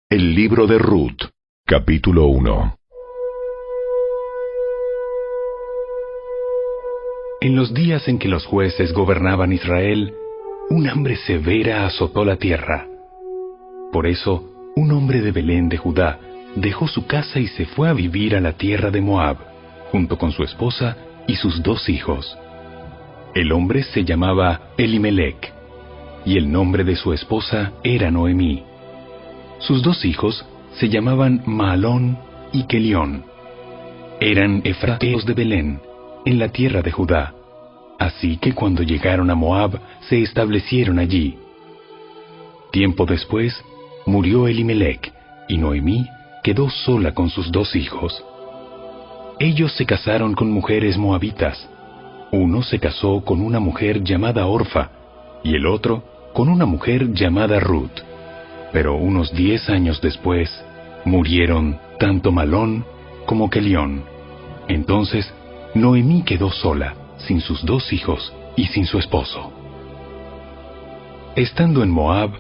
El libro de Ruth, capítulo 1. En los días en que los jueces gobernaban Israel, un hambre severa azotó la tierra. Por eso, un hombre de Belén de Judá dejó su casa y se fue a vivir a la tierra de Moab, junto con su esposa y sus 2 hijos. El hombre se llamaba Elimelec, y el nombre de su esposa era Noemí. Sus 2 hijos se llamaban Mahalón y Kelión. Eran efrateos de Belén, en la tierra de Judá. Así que cuando llegaron a Moab, se establecieron allí. Tiempo después, murió Elimelec, y Noemí quedó sola con sus 2 hijos. Ellos se casaron con mujeres moabitas. Uno se casó con una mujer llamada Orfa, y el otro con una mujer llamada Ruth. Pero unos 10 años después, murieron tanto Mahalón como Kelión. Entonces, Noemí quedó sola, sin sus 2 hijos y sin su esposo. Estando en Moab,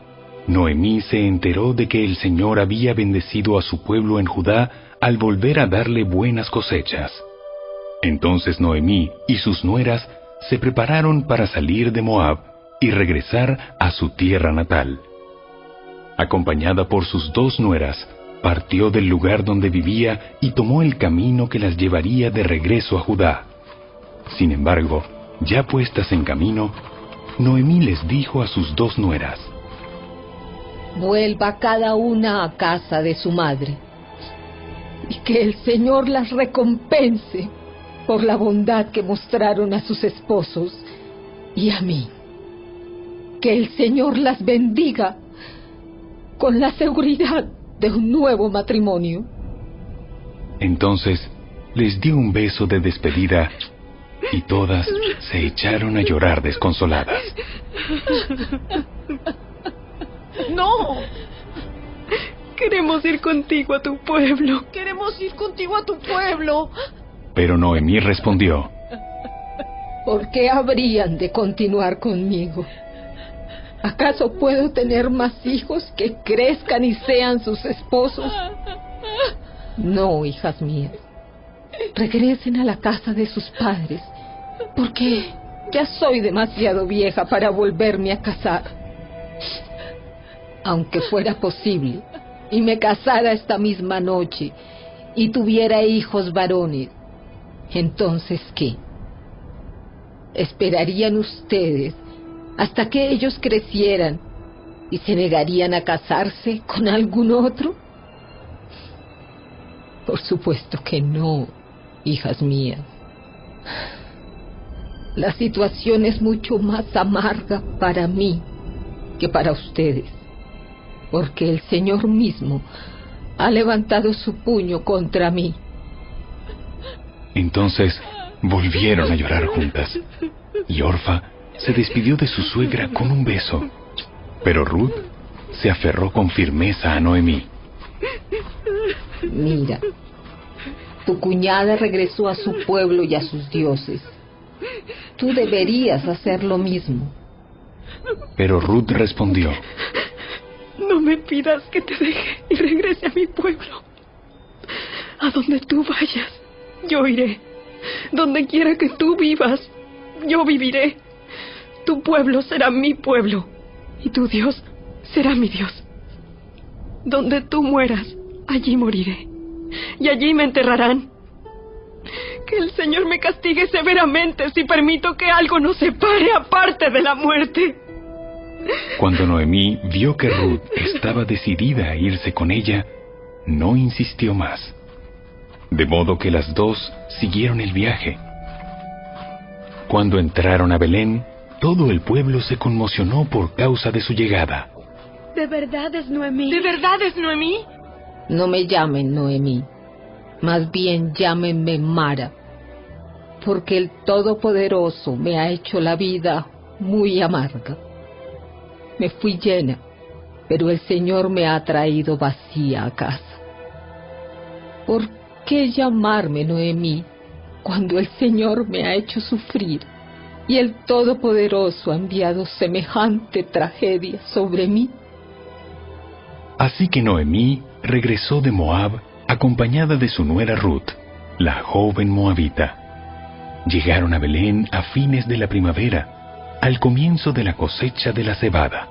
Noemí se enteró de que el Señor había bendecido a su pueblo en Judá al volver a darle buenas cosechas. Entonces Noemí y sus nueras se prepararon para salir de Moab y regresar a su tierra natal. Acompañada por sus 2 nueras, partió del lugar donde vivía y tomó el camino que las llevaría de regreso a Judá. Sin embargo, ya puestas en camino, Noemí les dijo a sus 2 nueras: vuelva cada una a casa de su madre, y que el Señor las recompense por la bondad que mostraron a sus esposos y a mí. Que el Señor las bendiga con la seguridad de un nuevo matrimonio. Entonces les dio un beso de despedida y todas se echaron a llorar desconsoladas. ¡No! Queremos ir contigo a tu pueblo. Queremos ir contigo a tu pueblo. Pero Noemí respondió: ¿por qué habrían de continuar conmigo? ¿Acaso puedo tener más hijos que crezcan y sean sus esposos? No, hijas mías. Regresen a la casa de sus padres, porque ya soy demasiado vieja para volverme a casar. Aunque fuera posible, y me casara esta misma noche, y tuviera hijos varones, ¿entonces qué? ¿Esperarían ustedes hasta que ellos crecieran y se negarían a casarse con algún otro? Por supuesto que no, hijas mías. La situación es mucho más amarga para mí que para ustedes, porque el Señor mismo ha levantado su puño contra mí. Entonces volvieron a llorar juntas, y Orfa se despidió de su suegra con un beso, pero Ruth se aferró con firmeza a Noemí. Mira, tu cuñada regresó a su pueblo y a sus dioses. Tú deberías hacer lo mismo. Pero Ruth respondió: no me pidas que te deje y regrese a mi pueblo. A donde tú vayas, yo iré. Donde quiera que tú vivas, yo viviré. Tu pueblo será mi pueblo, y tu Dios será mi Dios. Donde tú mueras, allí moriré, y allí me enterrarán. Que el Señor me castigue severamente si permito que algo nos separe aparte de la muerte. Cuando Noemí vio que Ruth estaba decidida a irse con ella, no insistió más. De modo que las 2 siguieron el viaje. Cuando entraron a Belén, todo el pueblo se conmocionó por causa de su llegada. ¿De verdad es Noemí? ¿De verdad es Noemí? No me llamen Noemí, más bien llámenme Mara, porque el Todopoderoso me ha hecho la vida muy amarga. Me fui llena, pero el Señor me ha traído vacía a casa. ¿Por qué llamarme Noemí cuando el Señor me ha hecho sufrir y el Todopoderoso ha enviado semejante tragedia sobre mí? Así que Noemí regresó de Moab acompañada de su nuera Ruth, la joven moabita. Llegaron a Belén a fines de la primavera, al comienzo de la cosecha de la cebada.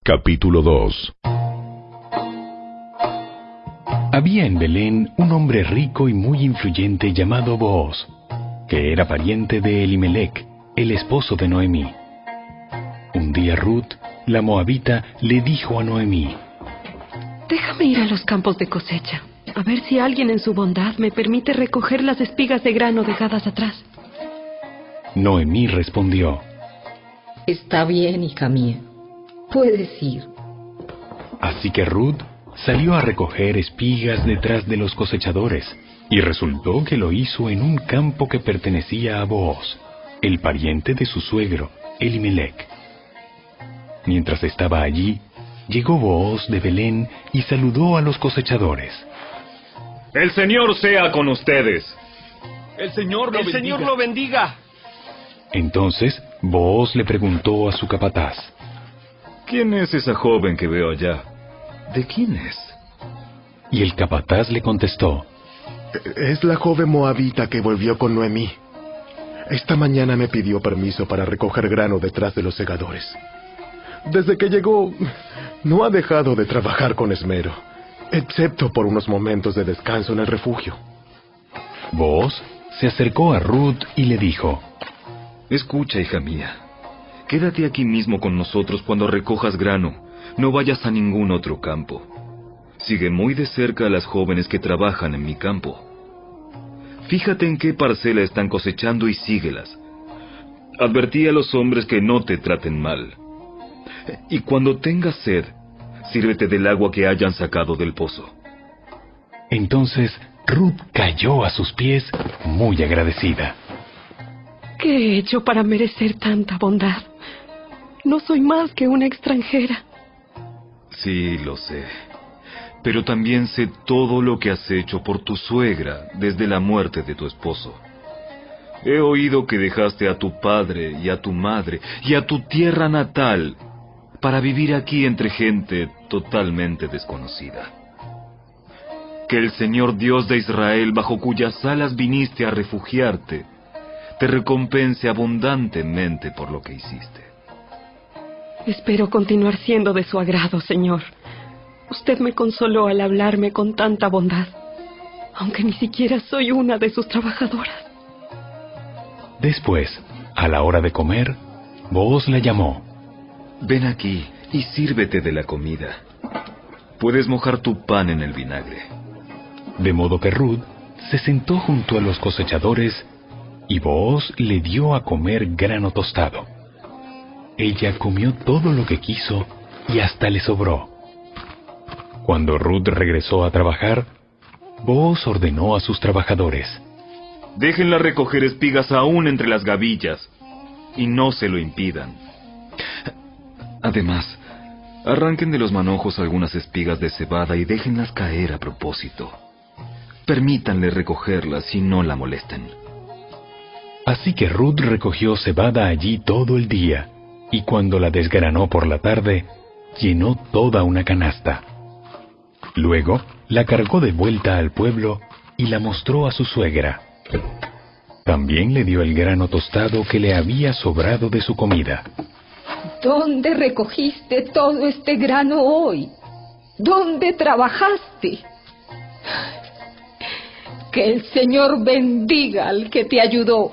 Capítulo 2. Había en Belén un hombre rico y muy influyente llamado Booz, que era pariente de Elimelec, el esposo de Noemí. Un día Ruth, la moabita, le dijo a Noemí: Déjame ir a los campos de cosecha, a ver si alguien en su bondad me permite recoger las espigas de grano dejadas atrás. Noemí respondió: Está bien, hija mía. Puedes ir. Así que Ruth salió a recoger espigas detrás de los cosechadores, y resultó que lo hizo en un campo que pertenecía a Booz, el pariente de su suegro, Elimelec. Mientras estaba allí, llegó Booz de Belén y saludó a los cosechadores. ¡El Señor sea con ustedes! ¡El Señor lo bendiga! Entonces Booz le preguntó a su capataz: ¿Quién es esa joven que veo allá? ¿De quién es? Y el capataz le contestó: Es la joven moabita que volvió con Noemí. Esta mañana me pidió permiso para recoger grano detrás de los segadores. Desde que llegó, no ha dejado de trabajar con esmero, excepto por unos momentos de descanso en el refugio. Booz se acercó a Ruth y le dijo: Escucha, hija mía. Quédate aquí mismo con nosotros cuando recojas grano. No vayas a ningún otro campo. Sigue muy de cerca a las jóvenes que trabajan en mi campo. Fíjate en qué parcela están cosechando y síguelas. Advertí a los hombres que no te traten mal. Y cuando tengas sed, sírvete del agua que hayan sacado del pozo. Entonces Ruth cayó a sus pies muy agradecida. ¿Qué he hecho para merecer tanta bondad? No soy más que una extranjera. Sí, lo sé. Pero también sé todo lo que has hecho por tu suegra desde la muerte de tu esposo. He oído que dejaste a tu padre y a tu madre y a tu tierra natal para vivir aquí entre gente totalmente desconocida. Que el Señor Dios de Israel, bajo cuyas alas viniste a refugiarte, te recompense abundantemente por lo que hiciste. Espero continuar siendo de su agrado, Señor. Usted me consoló al hablarme con tanta bondad, aunque ni siquiera soy una de sus trabajadoras. Después, a la hora de comer, Booz la llamó. Ven aquí y sírvete de la comida. Puedes mojar tu pan en el vinagre. De modo que Ruth se sentó junto a los cosechadores y Booz le dio a comer grano tostado. Ella comió todo lo que quiso y hasta le sobró. Cuando Ruth regresó a trabajar, Booz ordenó a sus trabajadores: Déjenla recoger espigas aún entre las gavillas, y no se lo impidan. Además, arranquen de los manojos algunas espigas de cebada y déjenlas caer a propósito. Permítanle recogerlas y no la molesten. Así que Ruth recogió cebada allí todo el día, y cuando la desgranó por la tarde, llenó toda una canasta. Luego la cargó de vuelta al pueblo y la mostró a su suegra. También le dio el grano tostado que le había sobrado de su comida. ¿Dónde recogiste todo este grano hoy? ¿Dónde trabajaste? Que el Señor bendiga al que te ayudó.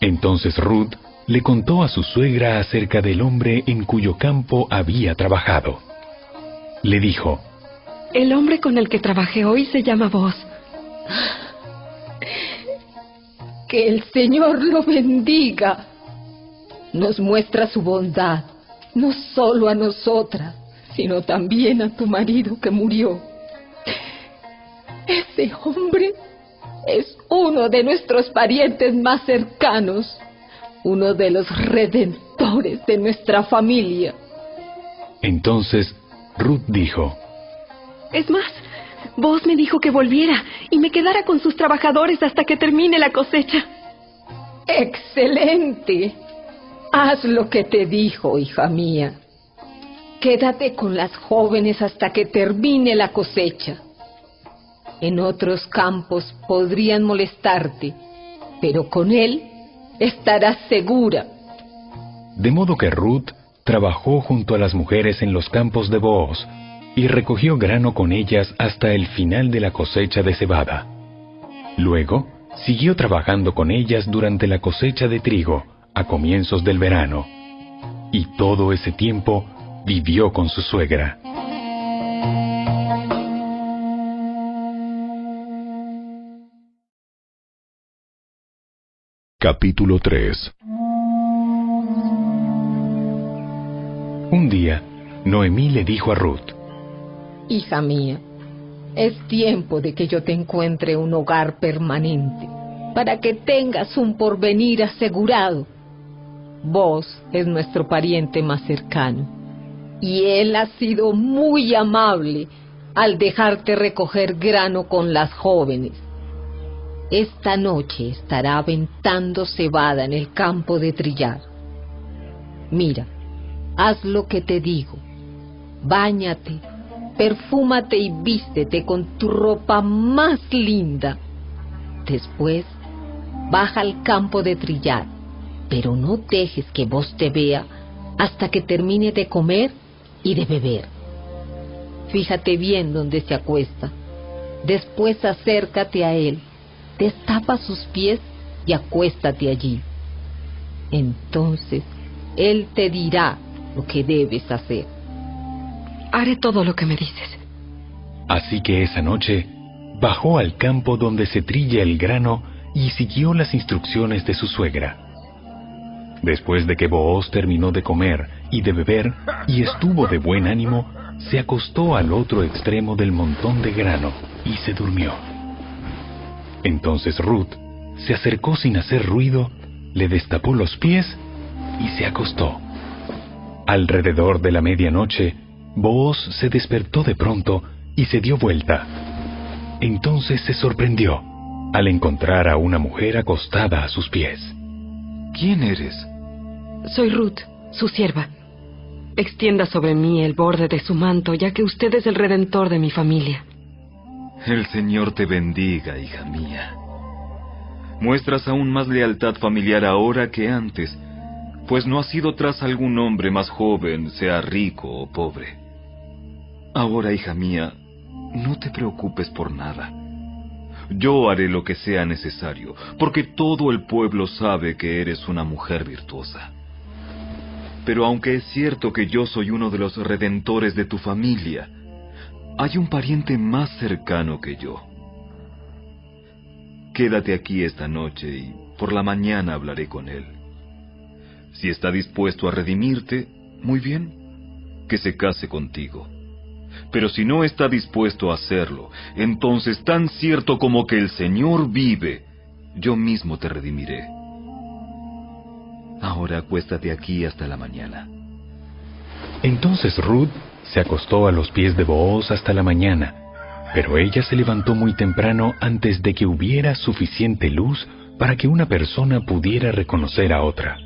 Entonces Ruth le contó a su suegra acerca del hombre en cuyo campo había trabajado. Le dijo: El hombre con el que trabajé hoy se llama Booz. Que el Señor lo bendiga. Nos muestra su bondad, no solo a nosotras, sino también a tu marido que murió. Ese hombre es uno de nuestros parientes más cercanos, uno de los redentores de nuestra familia. Entonces Ruth dijo: Es más, Boaz me dijo que volviera y me quedara con sus trabajadores hasta que termine la cosecha. ¡Excelente! Haz lo que te dijo, hija mía. Quédate con las jóvenes hasta que termine la cosecha. En otros campos podrían molestarte, pero con él estarás segura. De modo que Ruth trabajó junto a las mujeres en los campos de Booz y recogió grano con ellas hasta el final de la cosecha de cebada. Luego, siguió trabajando con ellas durante la cosecha de trigo a comienzos del verano, y todo ese tiempo vivió con su suegra. Capítulo 3. Un día, Noemí le dijo a Ruth: Hija mía, es tiempo de que yo te encuentre un hogar permanente, para que tengas un porvenir asegurado. Vos es nuestro pariente más cercano, y él ha sido muy amable al dejarte recoger grano con las jóvenes. Esta noche estará aventando cebada en el campo de trillar. Mira, haz lo que te digo. Báñate, perfúmate y vístete con tu ropa más linda. Después, baja al campo de trillar, pero no dejes que Boaz te vea hasta que termine de comer y de beber. Fíjate bien dónde se acuesta. Después acércate a él, destapa sus pies y acuéstate allí. Entonces, él te dirá lo que debes hacer. Haré todo lo que me dices. Así que esa noche bajó al campo donde se trilla el grano y siguió las instrucciones de su suegra. Después de que Booz terminó de comer y de beber y estuvo de buen ánimo, se acostó al otro extremo del montón de grano y se durmió. Entonces Ruth se acercó sin hacer ruido, le destapó los pies y se acostó. Alrededor de la medianoche, Booz se despertó de pronto y se dio vuelta. Entonces se sorprendió al encontrar a una mujer acostada a sus pies. ¿Quién eres? Soy Ruth, su sierva. Extienda sobre mí el borde de su manto, ya que usted es el redentor de mi familia. El Señor te bendiga, hija mía. Muestras aún más lealtad familiar ahora que antes, pues no has ido tras algún hombre más joven, sea rico o pobre. Ahora, hija mía, no te preocupes por nada. Yo haré lo que sea necesario, porque todo el pueblo sabe que eres una mujer virtuosa. Pero aunque es cierto que yo soy uno de los redentores de tu familia, hay un pariente más cercano que yo. Quédate aquí esta noche y por la mañana hablaré con él. Si está dispuesto a redimirte, muy bien, que se case contigo. Pero si no está dispuesto a hacerlo, entonces tan cierto como que el Señor vive, yo mismo te redimiré. Ahora acuéstate aquí hasta la mañana. Entonces Ruth se acostó a los pies de Booz hasta la mañana, pero ella se levantó muy temprano antes de que hubiera suficiente luz para que una persona pudiera reconocer a otra.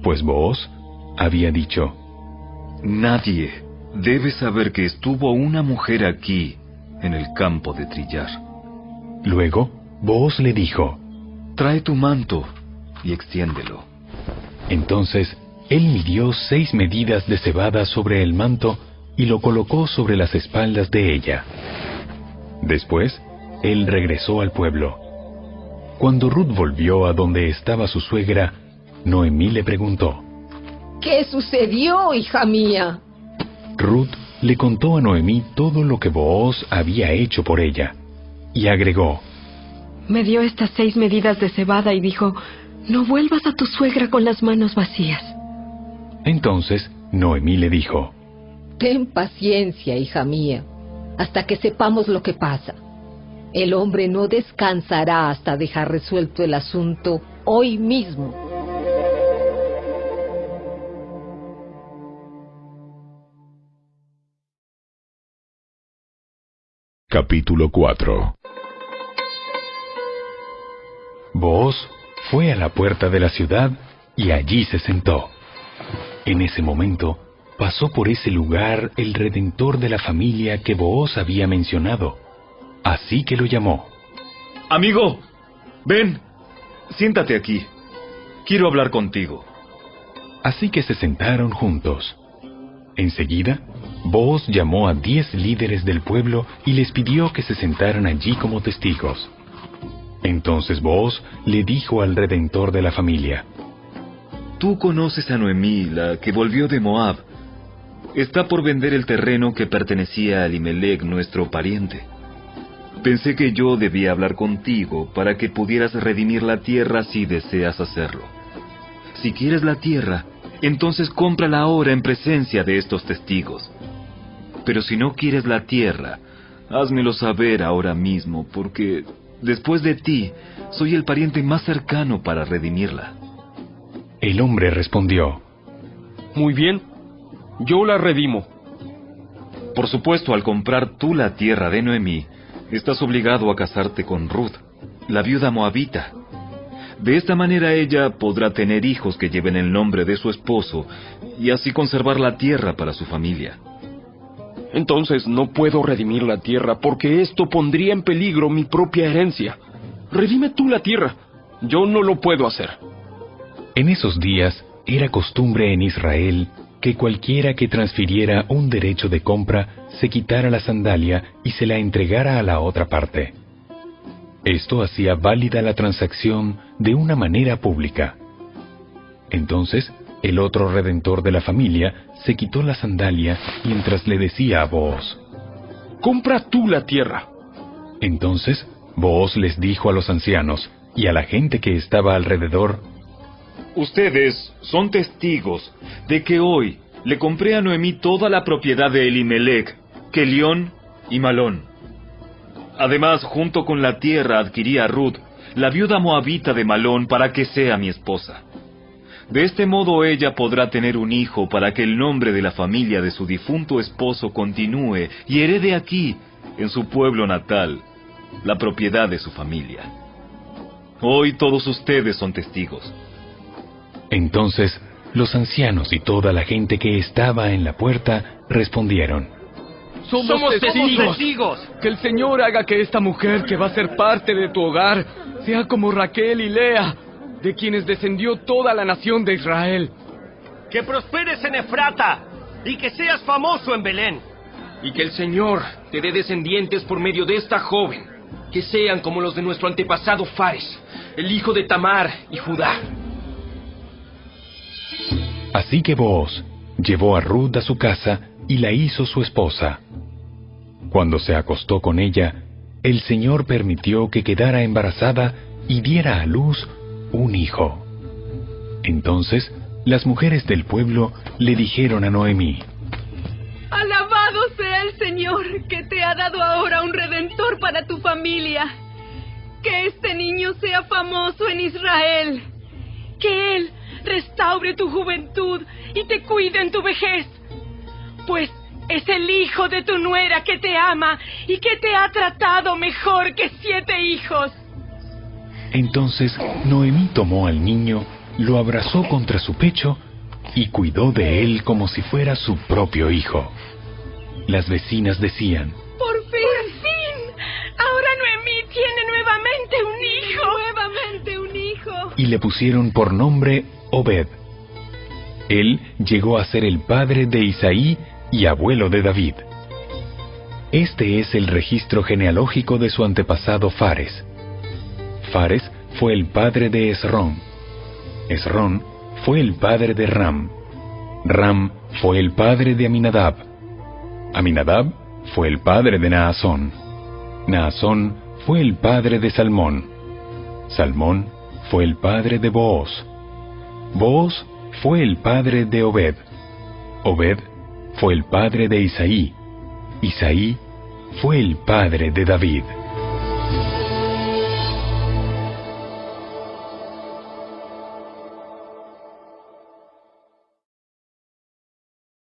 Pues Booz había dicho: Nadie debe saber que estuvo una mujer aquí, en el campo de trillar. Luego, Booz le dijo: Trae tu manto y extiéndelo. Entonces, él midió 6 medidas de cebada sobre el manto y lo colocó sobre las espaldas de ella. Después, él regresó al pueblo. Cuando Ruth volvió a donde estaba su suegra, Noemí le preguntó: ¿Qué sucedió, hija mía? Ruth le contó a Noemí todo lo que Booz había hecho por ella, y agregó: Me dio estas 6 medidas de cebada y dijo: no vuelvas a tu suegra con las manos vacías. Entonces Noemí le dijo: Ten paciencia, hija mía, hasta que sepamos lo que pasa. El hombre no descansará hasta dejar resuelto el asunto hoy mismo. Capítulo 4. Booz fue a la puerta de la ciudad y allí se sentó. En ese momento pasó por ese lugar el redentor de la familia que Booz había mencionado. Así que lo llamó. Amigo, ven, siéntate aquí. Quiero hablar contigo. Así que se sentaron juntos. Enseguida, Booz llamó a 10 líderes del pueblo y les pidió que se sentaran allí como testigos. Entonces Booz le dijo al redentor de la familia: Tú conoces a Noemí, la que volvió de Moab. Está por vender el terreno que pertenecía a Elimelec, nuestro pariente. Pensé que yo debía hablar contigo para que pudieras redimir la tierra si deseas hacerlo. Si quieres la tierra, entonces cómprala ahora en presencia de estos testigos. Pero si no quieres la tierra, házmelo saber ahora mismo, porque después de ti, soy el pariente más cercano para redimirla. El hombre respondió: Muy bien, yo la redimo. Por supuesto, al comprar tú la tierra de Noemí, estás obligado a casarte con Ruth, la viuda moabita. De esta manera ella podrá tener hijos que lleven el nombre de su esposo y así conservar la tierra para su familia. Entonces no puedo redimir la tierra porque esto pondría en peligro mi propia herencia. Redime tú la tierra. Yo no lo puedo hacer. En esos días era costumbre en Israel que cualquiera que transfiriera un derecho de compra se quitara la sandalia y se la entregara a la otra parte. Esto hacía válida la transacción de una manera pública. Entonces, el otro redentor de la familia se quitó la sandalia mientras le decía a Booz: Compra tú la tierra. Entonces, Booz les dijo a los ancianos y a la gente que estaba alrededor: Ustedes son testigos de que hoy le compré a Noemí toda la propiedad de Elimelec, Kelión y Malón. Además, junto con la tierra adquirí a Ruth, la viuda moabita de Malón, para que sea mi esposa. De este modo ella podrá tener un hijo para que el nombre de la familia de su difunto esposo continúe y herede aquí, en su pueblo natal, la propiedad de su familia. Hoy todos ustedes son testigos. Entonces, los ancianos y toda la gente que estaba en la puerta respondieron: Somos testigos. Que el Señor haga que esta mujer que va a ser parte de tu hogar sea como Raquel y Lea, de quienes descendió toda la nación de Israel. Que prosperes en Efrata y que seas famoso en Belén. Y que el Señor te dé descendientes por medio de esta joven, que sean como los de nuestro antepasado Fares, el hijo de Tamar y Judá. Así que Booz llevó a Ruth a su casa y la hizo su esposa. Cuando se acostó con ella, el Señor permitió que quedara embarazada y diera a luz un hijo. Entonces, las mujeres del pueblo le dijeron a Noemí: Alabado sea el Señor, que te ha dado ahora un redentor para tu familia. Que este niño sea famoso en Israel. Que él restaure tu juventud y te cuide en tu vejez. Pues es el hijo de tu nuera que te ama y que te ha tratado mejor que 7 hijos. Entonces Noemí tomó al niño, lo abrazó contra su pecho y cuidó de él como si fuera su propio hijo. Las vecinas decían: ¡Por fin! Ahora Noemí tiene nuevamente un hijo. Y le pusieron por nombre Obed. Él llegó a ser el padre de Isaí y abuelo de David. Este es el registro genealógico de su antepasado Fares. Fares fue el padre de Esrón. Esrón fue el padre de Ram. Ram fue el padre de Aminadab. Aminadab fue el padre de Naasón. Naasón fue el padre de Salmón. Salmón fue el padre de Booz. Booz fue el padre de Obed. Obed fue el padre de Isaí. Isaí fue el padre de David.